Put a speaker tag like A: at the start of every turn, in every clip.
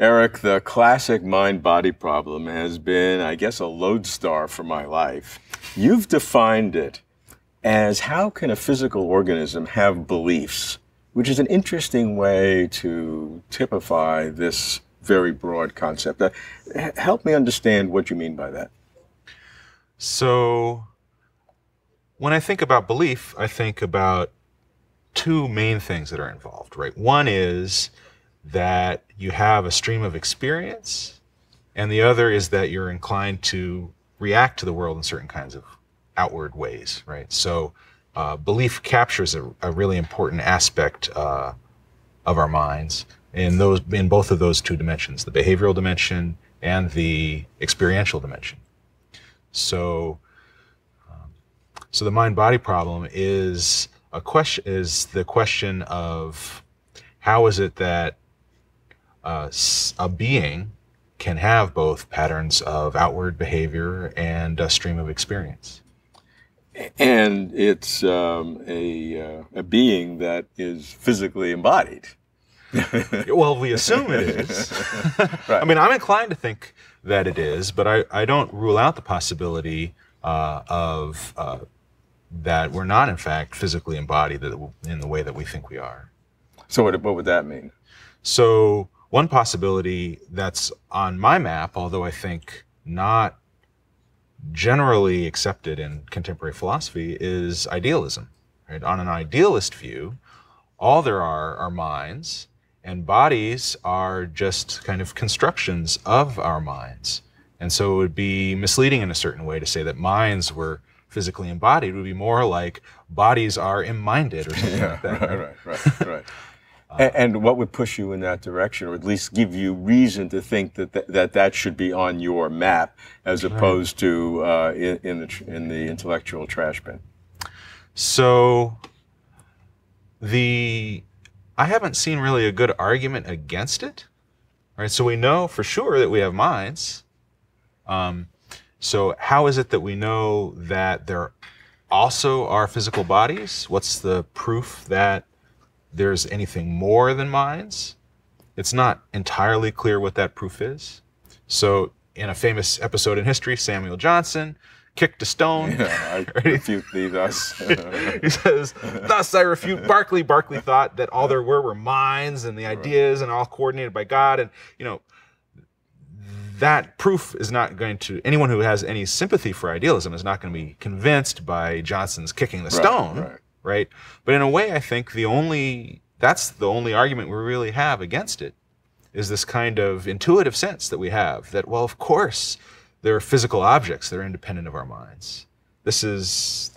A: Eric, the classic mind-body problem has been, I guess, a lodestar for my life. You've defined it as how can a physical organism have beliefs, which is an interesting way to typify this very broad concept. Help me understand what you mean by that.
B: So, when I think about belief, I think about two main things that are involved, right? One is that you have a stream of experience, and the other is that you're inclined to react to the world in certain kinds of outward ways, right? So belief captures a really important aspect of our minds in both of those two dimensions, the behavioral dimension and the experiential dimension. So the mind-body problem is the question of how is it that a being can have both patterns of outward behavior and a stream of experience.
A: And it's a being that is physically embodied.
B: Well, we assume it is. Right. I mean, I'm inclined to think that it is, but I don't rule out the possibility of that we're not, in fact, physically embodied in the way that we think we are.
A: So what would that mean?
B: So one possibility that's on my map, although I think not generally accepted in contemporary philosophy, is idealism. Right? On an idealist view, all there are minds, and bodies are just kind of constructions of our minds. And so it would be misleading in a certain way to say that minds were physically embodied. It would be more like bodies are imminded or something like that.
A: Right. And what would push you in that direction, or at least give you reason to think that should be on your map, as opposed to in the intellectual trash bin?
B: So I haven't seen really a good argument against it. Right. So we know for sure that we have minds. So how is it that we know that there also are physical bodies? What's the proof that there's anything more than minds? It's not entirely clear what that proof is. So in a famous episode in history, Samuel Johnson kicked a stone.
A: Yeah, I refute thee thus.
B: He says, thus I refute Berkeley. Berkeley thought that all there were minds and the ideas and all coordinated by God. And, you know, that proof is not going to, anyone who has any sympathy for idealism is not going to be convinced by Johnson's kicking the stone. Right? But in a way, I think that's the only argument we really have against it, is this kind of intuitive sense that we have that, well, of course, there are physical objects that are independent of our minds. This is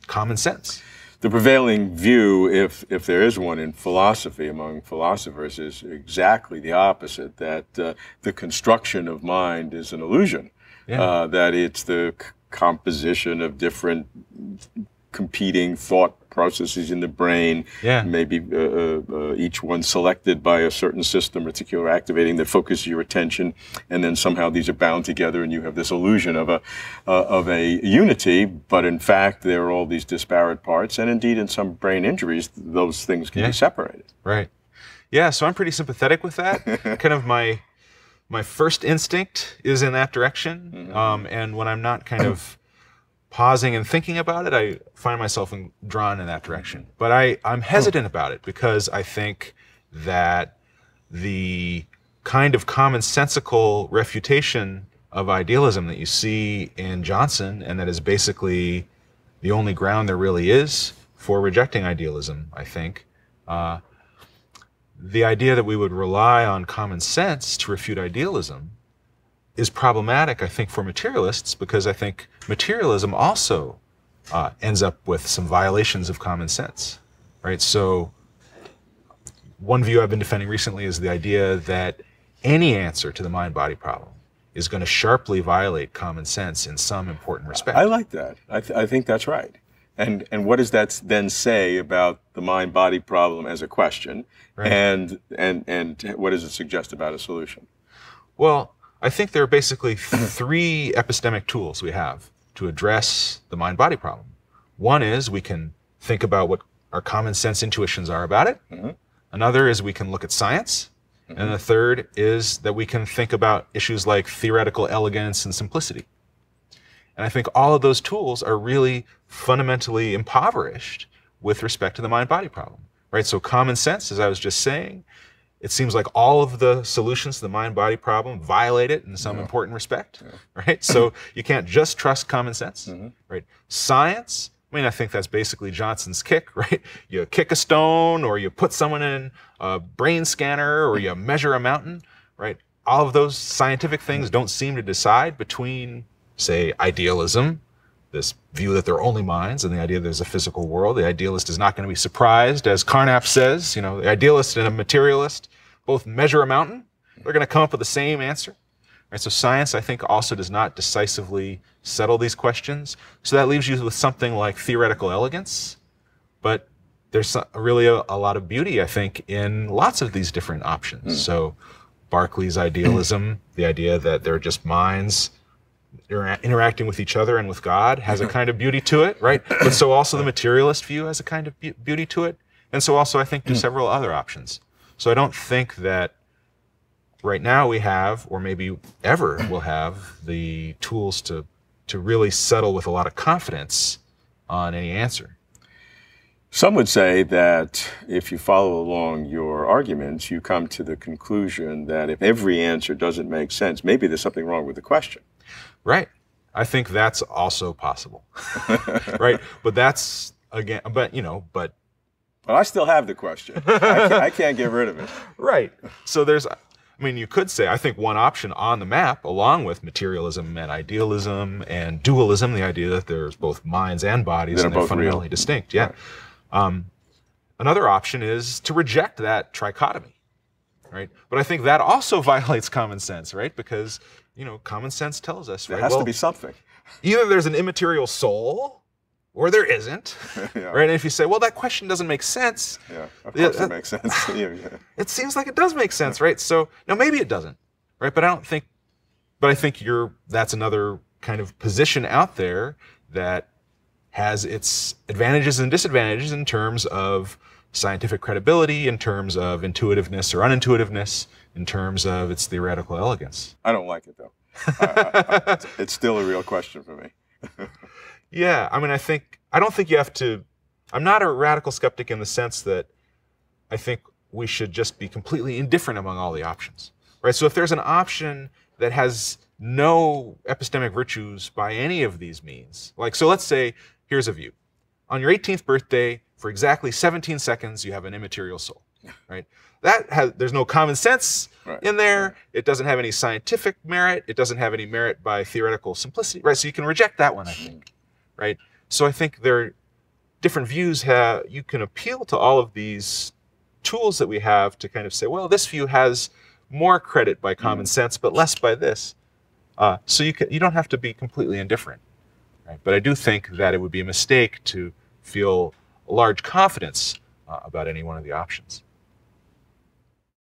B: common sense.
A: The prevailing view, if there is one in philosophy among philosophers, is exactly the opposite, that the construction of mind is an illusion, that it's the composition of different competing thought processes in the brain, maybe each one selected by a certain system, reticular activating, that focuses your attention, and then somehow these are bound together and you have this illusion of a unity, but in fact there are all these disparate parts, and indeed in some brain injuries those things can be separated.
B: Right. Yeah, so I'm pretty sympathetic with that. Kind of my first instinct is in that direction, and when I'm not kind of pausing and thinking about it, I find myself drawn in that direction. But I'm hesitant about it because I think that the kind of commonsensical refutation of idealism that you see in Johnson, and that is basically the only ground there really is for rejecting idealism, I think, the idea that we would rely on common sense to refute idealism is problematic, I think, for materialists, because I think materialism also ends up with some violations of common sense, right? So one view I've been defending recently is the idea that any answer to the mind-body problem is going to sharply violate common sense in some important respect.
A: I like that. I think that's right. And what does that then say about the mind-body problem as a question, and what does it suggest about a solution?
B: Well, I think there are basically three epistemic tools we have to address the mind-body problem. One is we can think about what our common sense intuitions are about it. Another is we can look at science. And the third is that we can think about issues like theoretical elegance and simplicity. And I think all of those tools are really fundamentally impoverished with respect to the mind-body problem, right? So common sense, as I was just saying, it seems like all of the solutions to the mind-body problem violate it in some important respect, right? So you can't just trust common sense, right? Science, I mean, I think that's basically Johnson's kick, right? You kick a stone, or you put someone in a brain scanner, or you measure a mountain, right? All of those scientific things don't seem to decide between, say, idealism, this view that there are only minds, and the idea that there's a physical world. The idealist is not going to be surprised, as Carnap says, you know, the idealist and a materialist both measure a mountain, they're going to come up with the same answer. Right? So science, I think, also does not decisively settle these questions. So that leaves you with something like theoretical elegance, but there's really a lot of beauty, I think, in lots of these different options. So Berkeley's idealism, the idea that they're just minds interacting with each other and with God, has a kind of beauty to it, right? But so also the materialist view has a kind of beauty to it. And so also, I think, do several other options. So I don't think that right now we have, or maybe ever will have, the tools to really settle with a lot of confidence on any answer.
A: Some would say that if you follow along your arguments, you come to the conclusion that if every answer doesn't make sense, maybe there's something wrong with the question.
B: Right. I think that's also possible. Right. But that's, again, but
A: I still have the question. I can't get rid of it.
B: Right. So there's, I mean, you could say, I think one option on the map, along with materialism and idealism and dualism, the idea that there's both minds and bodies and they're fundamentally distinct. Yeah. Right. Another option is to reject that trichotomy. Right. But I think that also violates common sense, right? Because, common sense tells us,
A: right? There has to be something.
B: Either there's an immaterial soul, or there isn't, right? And if you say, well, that question doesn't make sense.
A: Yeah, of course it makes sense.
B: It seems like it does make sense, right? So, now maybe it doesn't, right? But I think that's another kind of position out there that has its advantages and disadvantages in terms of scientific credibility, in terms of intuitiveness or unintuitiveness, in terms of its theoretical elegance.
A: I don't like it, though. It's still a real question for me.
B: Yeah, I mean, I don't think you have to, I'm not a radical skeptic in the sense that I think we should just be completely indifferent among all the options, right? So if there's an option that has no epistemic virtues by any of these means, so let's say, here's a view. On your 18th birthday, for exactly 17 seconds, you have an immaterial soul, right? There's no common sense in there. It doesn't have any scientific merit. It doesn't have any merit by theoretical simplicity, right? So you can reject that one, I think. Right? So I think there are different views. You can appeal to all of these tools that we have to kind of say, well, this view has more credit by common sense, but less by this. So you don't have to be completely indifferent. Right? But I do think that it would be a mistake to feel a large confidence about any one of the options.